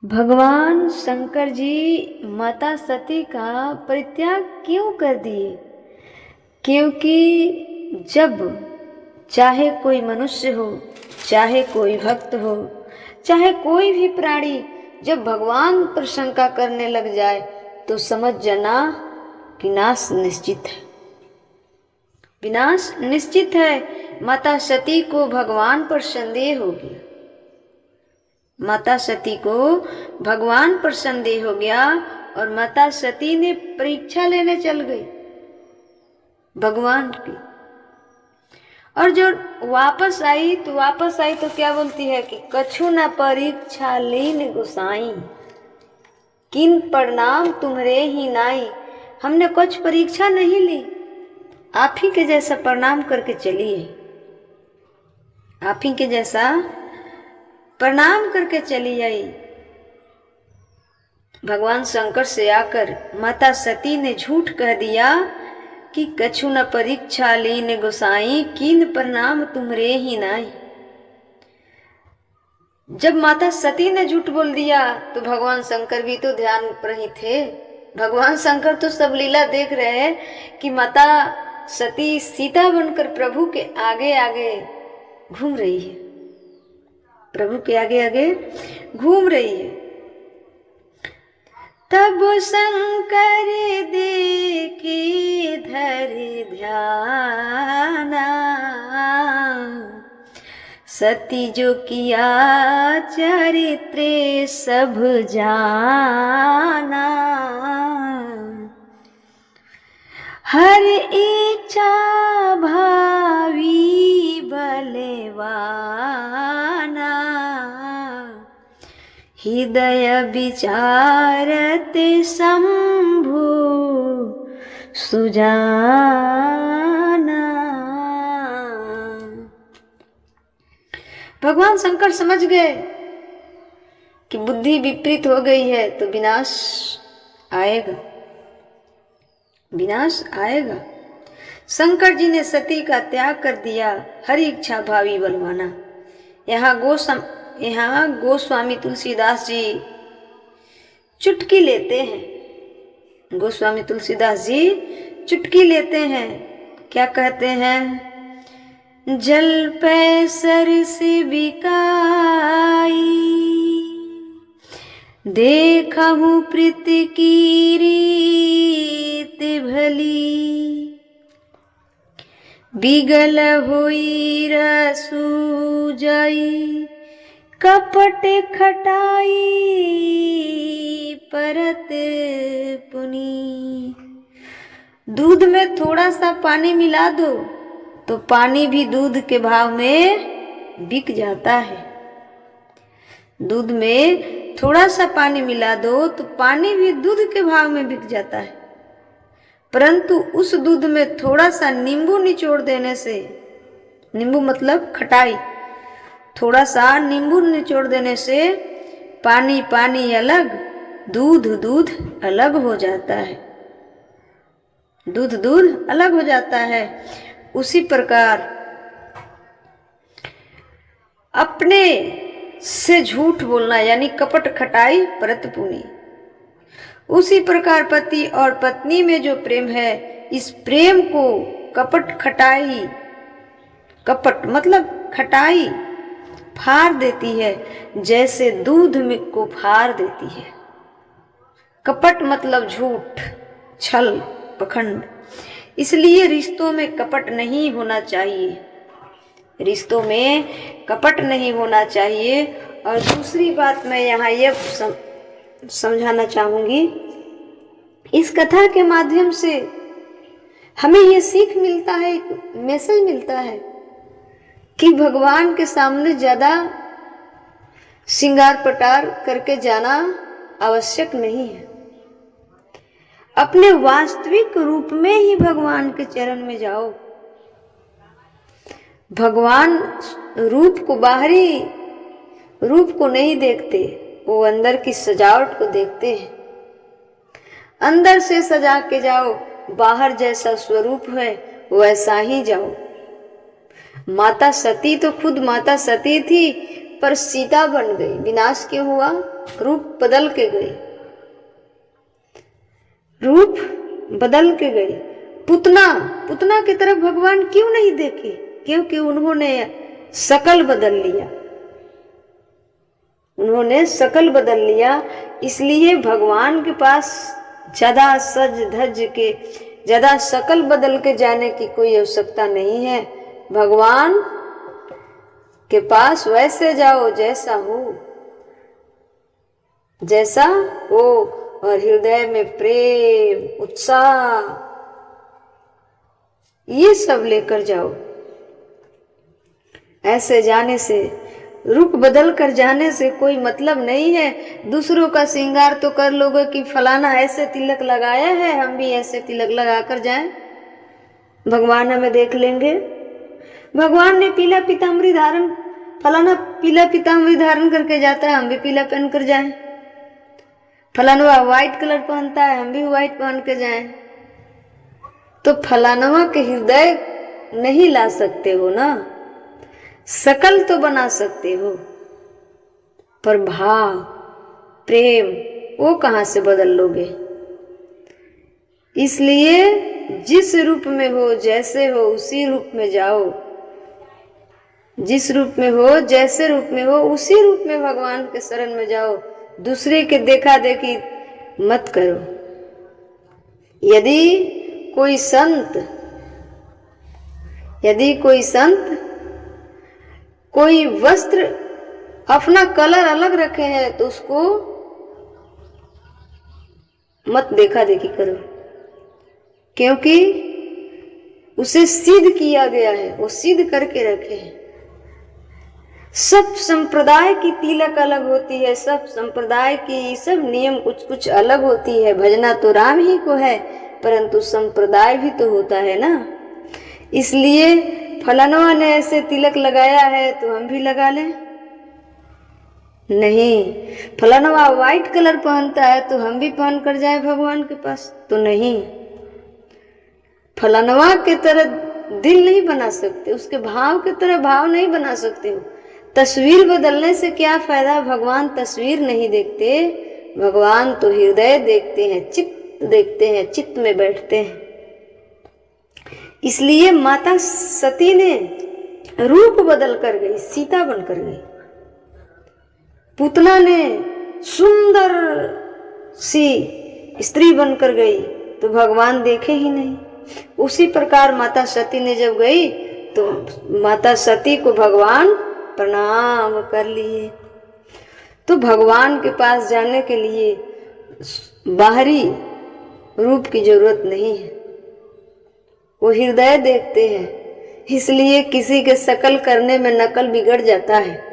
भगवान शंकर जी माता सती का परित्याग क्यों कर दिए? क्योंकि जब चाहे कोई मनुष्य हो, चाहे कोई भक्त हो, चाहे कोई भी प्राणी जब भगवान पर शंका करने लग जाए तो समझ जाना विनाश निश्चित है। विनाश निश्चित है। माता सती को भगवान पर संदेह हो गया। माता सती को भगवान पर संदेह हो गया और माता सती ने परीक्षा लेने चल गई भगवान की। और जो वापस आई तो क्या बोलती है कि कछु न परीक्षा लीन गोसाई, किन प्रणाम तुम्हरे ही नाई। हमने कुछ परीक्षा नहीं ली, आप ही के जैसा प्रणाम करके चलिए, आप ही के जैसा प्रणाम करके चली आई। भगवान शंकर से आकर माता सती ने झूठ कह दिया कि कछु न परीक्षा लीन गोसाई, कीन प्रणाम तुम्हरे ही नाई। जब माता सती ने झूठ बोल दिया तो भगवान शंकर भी तो ध्यान पर ही थे। भगवान शंकर तो सब लीला देख रहे हैं कि माता सती सीता बनकर प्रभु के आगे आगे घूम रही है, प्रभु के आगे आगे घूम रही है। तब शंकर देखी धर ध्याना, सती जो किया चरित्रे सब जाना। हर इच्छा भावी बलवाना, हृदय विचारत शंभु सुजाना। भगवान शंकर समझ गए कि बुद्धि विपरीत हो गई है तो विनाश आएगा, विनाश आएगा। शंकर जी ने सती का त्याग कर दिया, हर इच्छा भावी बलवाना। यहाँ गोस्वामी तुलसीदास जी चुटकी लेते हैं। गोस्वामी तुलसीदास जी चुटकी लेते हैं, क्या कहते हैं? जल पे सर से बिकाई, देखहूँ प्रीत की रीत भली। बिगल हुई रसू जाई, कपट खटाई परत पुनी। दूध में थोड़ा सा पानी मिला दो तो पानी भी दूध के भाव में बिक जाता है। दूध में थोड़ा सा पानी मिला दो तो पानी भी दूध के भाव में बिक जाता है, परंतु उस दूध में थोड़ा सा नींबू निचोड़ देने से, नींबू मतलब खटाई, थोड़ा सा नींबू निचोड़ देने से पानी पानी अलग, दूध दूध अलग हो जाता है, दूध दूध अलग हो जाता है। उसी प्रकार अपने से झूठ बोलना यानी कपट खटाई परत पुनी। उसी प्रकार पति और पत्नी में जो प्रेम है, इस प्रेम को कपट खटाई, कपट मतलब खटाई फाड़ देती है, जैसे दूध में को फाड़ देती है। कपट मतलब झूठ, छल, पखंड। इसलिए रिश्तों में कपट नहीं होना चाहिए, रिश्तों में कपट नहीं होना चाहिए। और दूसरी बात मैं यहाँ यह समझाना चाहूँगी, इस कथा के माध्यम से हमें यह सीख मिलता है, एक मैसेज मिलता है कि भगवान के सामने ज़्यादा श्रृंगार पटार करके जाना आवश्यक नहीं है। अपने वास्तविक रूप में ही भगवान के चरण में जाओ। भगवान रूप को, बाहरी रूप को नहीं देखते, वो अंदर की सजावट को देखते हैं। अंदर से सजा के जाओ, बाहर जैसा स्वरूप है वैसा ही जाओ। माता सती तो खुद माता सती थी पर सीता बन गई। विनाश क्यों हुआ? रूप बदल के गई, रूप बदल के गई। पुतना की तरफ भगवान क्यों नहीं देखे? क्योंकि उन्होंने शकल बदल लिया, उन्होंने शकल बदल लिया। इसलिए भगवान के पास ज्यादा सज धज के, ज्यादा शकल बदल के जाने की कोई आवश्यकता नहीं है। भगवान के पास वैसे जाओ जैसा हो, जैसा हो, और हृदय में प्रेम, उत्साह, ये सब लेकर जाओ। ऐसे जाने से, रूप बदल कर जाने से कोई मतलब नहीं है। दूसरों का श्रृंगार तो कर लोगे कि फलाना ऐसे तिलक लगाया है, हम भी ऐसे तिलक लगा कर जाएं, भगवान हमें देख लेंगे। भगवान ने पीला पीताम्बरी धारण, फलाना पीला पीताम्बरी धारण करके जाता है, हम भी पीला पहन कर जाएं। फलानवा व्हाइट कलर पहनता है, हम भी व्हाइट पहन के जाएं। तो फलानवा के हृदय नहीं ला सकते हो ना, शकल तो बना सकते हो, पर भाव, प्रेम, वो कहां से बदल लोगे? इसलिए जिस रूप में हो, जैसे हो, उसी रूप में जाओ। जिस रूप में हो, जैसे रूप में हो, उसी रूप में भगवान के शरण में जाओ। दूसरे के देखा देखी मत करो। यदि कोई संत कोई वस्त्र अपना कलर अलग रखे हैं तो उसको मत देखा देखी करो, क्योंकि उसे सिद्ध किया गया है, वो सिद्ध करके रखे हैं। सब संप्रदाय की तिलक अलग होती है, सब संप्रदाय की सब नियम कुछ कुछ अलग होती है। भजना तो राम ही को है, परंतु संप्रदाय भी तो होता है ना। इसलिए फलानवा ने ऐसे तिलक लगाया है तो हम भी लगा लें? नहीं। फलानवा व्हाइट कलर पहनता है तो हम भी पहन कर जाए भगवान के पास? तो नहीं। फलानवा के तरह दिल नहीं बना सकते, उसके भाव के तरह भाव नहीं बना सकते हो। तस्वीर बदलने से क्या फायदा? भगवान तस्वीर नहीं देखते, भगवान तो हृदय देखते हैं, चित्त देखते हैं, चित्त में बैठते हैं। इसलिए माता सती ने रूप बदल कर गई, सीता बनकर गई। पूतना ने सुंदर सी स्त्री बनकर गई तो भगवान देखे ही नहीं। उसी प्रकार माता सती ने जब गई तो माता सती को भगवान प्रणाम कर लिए। तो भगवान के पास जाने के लिए बाहरी रूप की जरूरत नहीं है, वो हृदय देखते हैं। इसलिए किसी के शकल करने में नकल बिगड़ जाता है।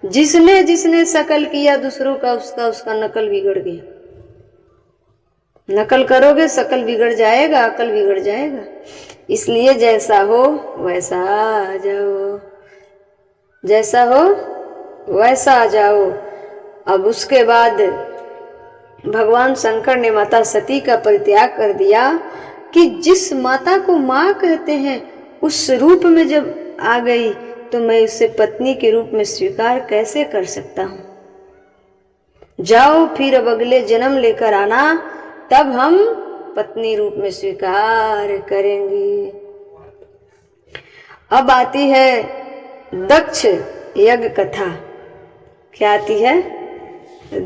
जिसने शकल किया दूसरों का, उसका नकल बिगड़ गया। नकल करोगे शकल बिगड़ जाएगा, अकल बिगड़ जाएगा। इसलिए जैसा हो वैसा आ जाओ, जैसा हो वैसा आ जाओ। अब उसके बाद भगवान शंकर ने माता सती का परित्याग कर दिया कि जिस माता को माँ कहते हैं उस रूप में जब आ गई तो मैं उसे पत्नी के रूप में स्वीकार कैसे कर सकता हूँ? जाओ फिर अब अगले जन्म लेकर आना, तब हम पत्नी रूप में स्वीकार करेंगे। अब आती है दक्ष यज्ञ कथा। क्या आती है?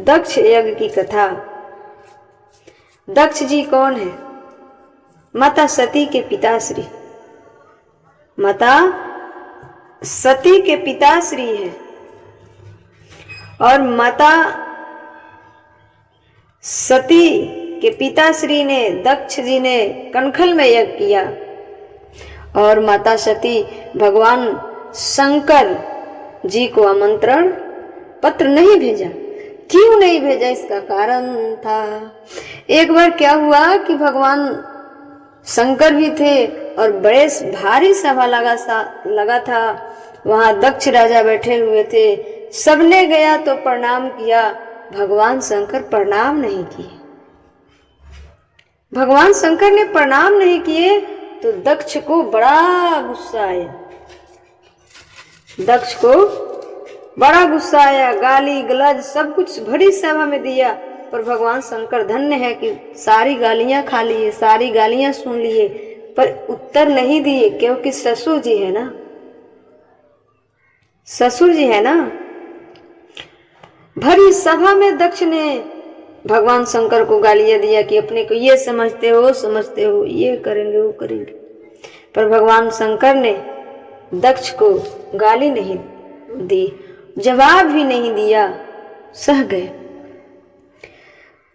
दक्ष यज्ञ की कथा। दक्ष जी कौन है? माता सती के पिताश्री, माता सती के पिताश्री है। और माता सती के पिताश्री ने, दक्ष जी ने कनखल में यज्ञ किया और माता सती भगवान शंकर जी को आमंत्रण पत्र नहीं भेजा। क्यों नहीं भेजा? इसका कारण था। एक बार क्या हुआ कि भगवान शंकर भी थे और बड़े भारी सभा लगा था। वहां दक्ष राजा बैठे हुए थे। सबने गया तो प्रणाम किया, भगवान शंकर प्रणाम नहीं किए। भगवान शंकर ने प्रणाम नहीं किए तो दक्ष को बड़ा गुस्सा आया। दक्ष को बड़ा गुस्सा आया, गाली गलौज सब कुछ भरी सभा में दिया। पर भगवान शंकर धन्य है कि सारी गालियां खा लिए, सारी गालियां सुन लिए, पर उत्तर नहीं दिए, क्योंकि ससुर जी है ना, ससुर जी है ना। भरी सभा में दक्ष ने भगवान शंकर को गालियां दिया कि अपने को ये समझते हो, ये करेंगे वो करेंगे। पर भगवान शंकर ने दक्ष को गाली नहीं दी, जवाब भी नहीं दिया, सह गए।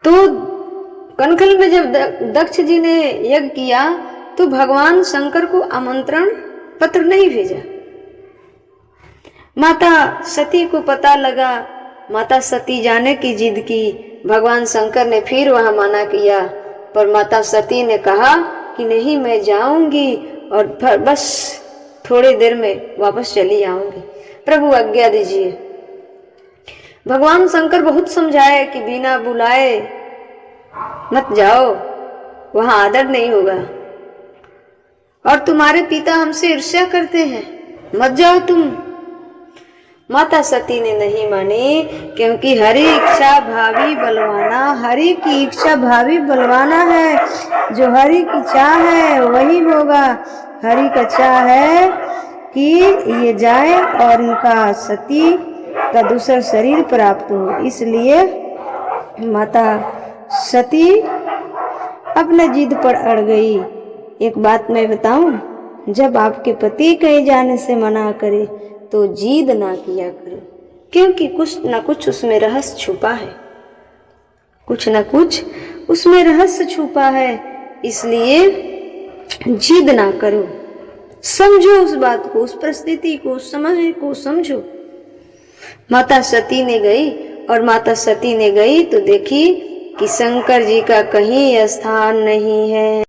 तो कनखल में जब दक्ष जी ने यज्ञ किया तो भगवान शंकर को आमंत्रण पत्र नहीं भेजा। माता सती को पता लगा, माता सती जाने की जिद की। भगवान शंकर ने फिर वहां मना किया, पर माता सती ने कहा कि नहीं, मैं जाऊंगी और बस थोड़ी देर में वापस चली आऊंगी, प्रभु आज्ञा दीजिए। भगवान शंकर बहुत समझाए कि बिना बुलाए मत जाओ, वहां आदर नहीं होगा, और तुम्हारे पिता हमसे ईर्ष्या करते हैं, मत जाओ तुम। माता सती ने नहीं मानी, क्योंकि हरि इच्छा भावी बलवाना, हरि की इच्छा भावी बलवाना है। जो हरि की चाह है वही होगा। हरि का चाह है कि ये जाए और इनका सती का दूसरा शरीर प्राप्त हो। इसलिए माता सती अपने जिद पर अड़ गई। एक बात मैं बताऊं, जब आपके पति कहीं जाने से मना करे तो जिद ना किया करो, क्योंकि कुछ ना कुछ उसमें रहस्य छुपा है, कुछ ना कुछ उसमें रहस्य छुपा है। इसलिए जिद ना करो, समझो उस बात को, उस परिस्थिति को, उस समझ को समझो। माता सती ने गई, और माता सती ने गई तो देखी कि शंकर जी का कहीं स्थान नहीं है।